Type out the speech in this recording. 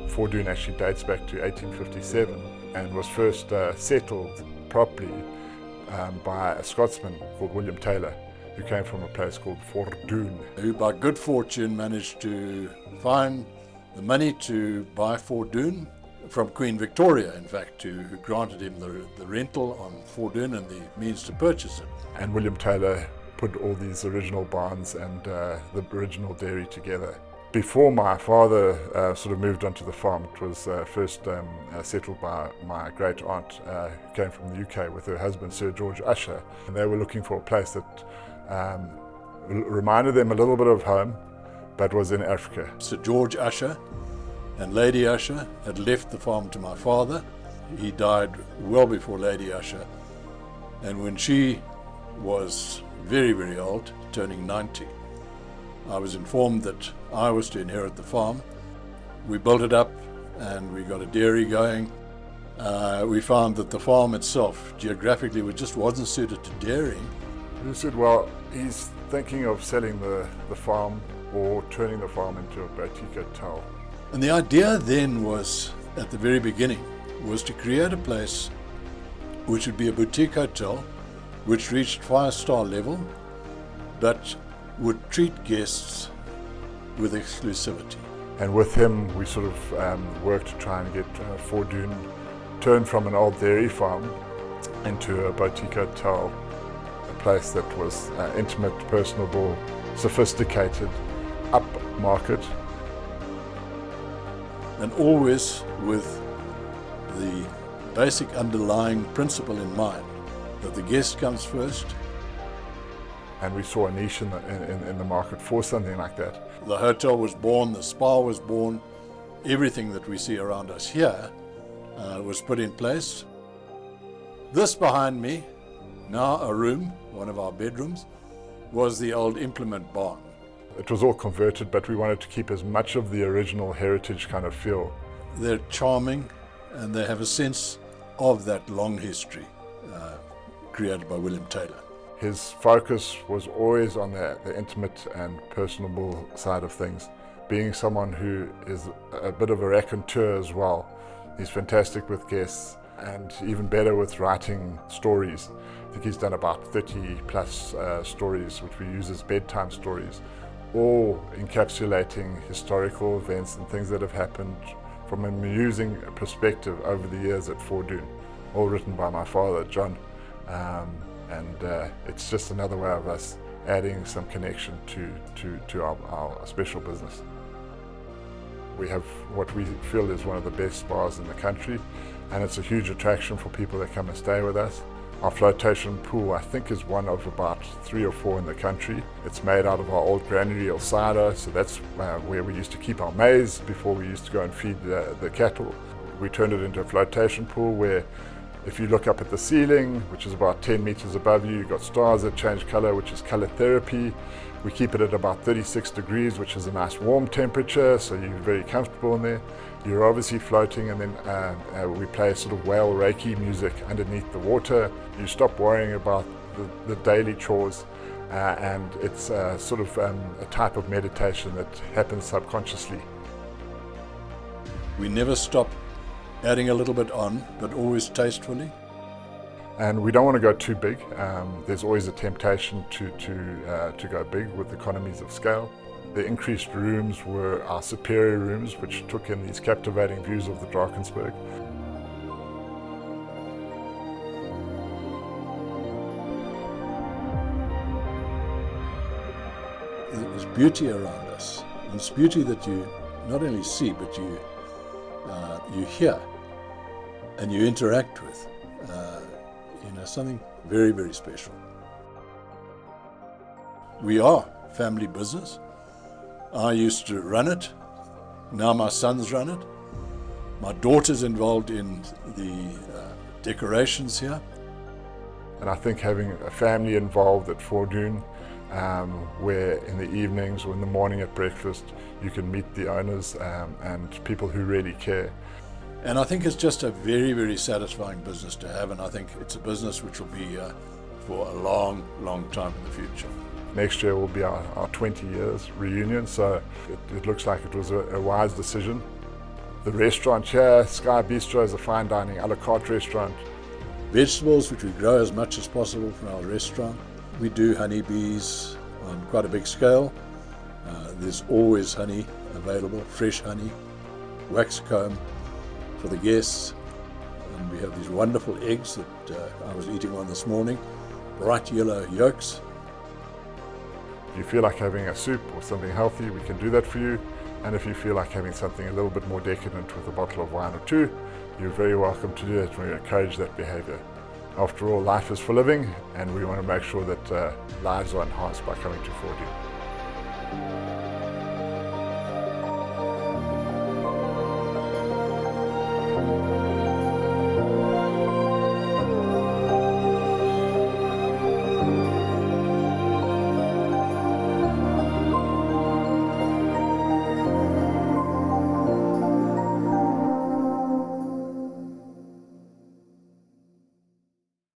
Fordoun actually dates back to 1857 and was first settled properly by a Scotsman called William Taylor, who came from a place called Fordoun. Who by good fortune managed to find the money to buy Fordoun from Queen Victoria, in fact, who granted him the rental on Fordoun and the means to purchase it. And William Taylor put all these original barns and the original dairy together. Before my father sort of moved onto the farm, it was first settled by my great aunt who came from the UK with her husband, Sir George Usher. And they were looking for a place that reminded them a little bit of home, but was in Africa. Sir George Usher and Lady Usher had left the farm to my father. He died well before Lady Usher, and when she was very, very old, turning 90, I was informed that I was to inherit the farm. We built it up and we got a dairy going. We found that the farm itself, geographically, just wasn't suited to dairying. We said, well, he's thinking of selling the farm or turning the farm into a boutique hotel. And the idea then was, at the very beginning, was to create a place which would be a boutique hotel, which reached 5-star level, but would treat guests with exclusivity. And with him, we sort of worked to try and get Fordoun turned from an old dairy farm into a boutique hotel, a place that was intimate, personable, sophisticated, upmarket. And always with the basic underlying principle in mind, that the guest comes first. And we saw a niche in the market for something like that. The hotel was born, the spa was born, everything that we see around us here was put in place. This behind me, now a room, one of our bedrooms, was the old implement barn. It was all converted, but we wanted to keep as much of the original heritage kind of feel. They're charming and they have a sense of that long history created by William Taylor. His focus was always on the intimate and personable side of things. Being someone who is a bit of a raconteur as well. He's fantastic with guests and even better with writing stories. I think he's done about 30 plus stories, which we use as bedtime stories, all encapsulating historical events and things that have happened from an amusing perspective over the years at Fordoun, all written by my father, John. It's just another way of us adding some connection to our special business. We have what we feel is one of the best spas in the country, and it's a huge attraction for people that come and stay with us. Our flotation pool, I think, is one of about 3 or 4 in the country. It's made out of our old granary or cider, so that's where we used to keep our maize before we used to go and feed the cattle. We turned it into a flotation pool where if you look up at the ceiling, which is about 10 meters above you, you've got stars that change color, which is color therapy. We keep it at about 36 degrees, which is a nice warm temperature, so you're very comfortable in there. You're obviously floating, and then we play sort of whale reiki music underneath the water. You stop worrying about the daily chores, and it's sort of a type of meditation that happens subconsciously. We never stop adding a little bit on, but always tastefully. And we don't want to go too big. There's always a temptation to go big with economies of scale. The increased rooms were our superior rooms, which took in these captivating views of the Drakensberg. There's beauty around us. And it's beauty that you not only see, but you hear and you interact with. Something very, very special. We are family business. I used to run it. Now my sons run it. My daughter's involved in the decorations here. And I think having a family involved at Fordoun, where in the evenings or in the morning at breakfast, you can meet the owners and people who really care. And I think it's just a very, very satisfying business to have, and I think it's a business which will be for a long, long time in the future. Next year will be our 20 years reunion, so it looks like it was a wise decision The restaurant here, Skye Bistro, is a fine dining a la carte restaurant. Vegetables, which we grow as much as possible from our restaurant. We do honeybees on quite a big scale. There's always honey available, fresh honey, wax comb for the guests. And we have these wonderful eggs that I was eating one this morning, bright yellow yolks. If you feel like having a soup or something healthy, we can do that for you. And if you feel like having something a little bit more decadent with a bottle of wine or two, you're very welcome to do it. We encourage that behavior. After all, life is for living, and we want to make sure that lives are enhanced by coming to Fordoun.